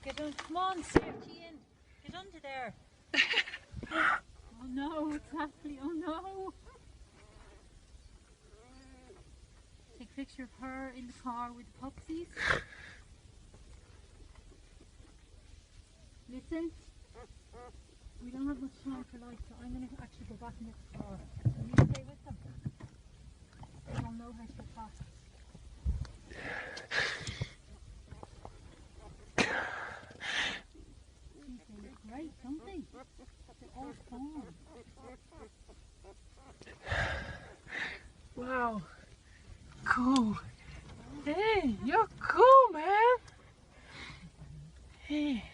Get on, come on, safety in. Get under there. Oh no, it's Ashley, oh no. Take a picture of her in the car with the pupsies. Listen, we don't have much time for light, so I'm going to actually go back in the car. Can you stay with them? They don't know how to get past. They look great, don't they? They're all fawn. Wow. Cool. Hey, you're cool, man. Hey.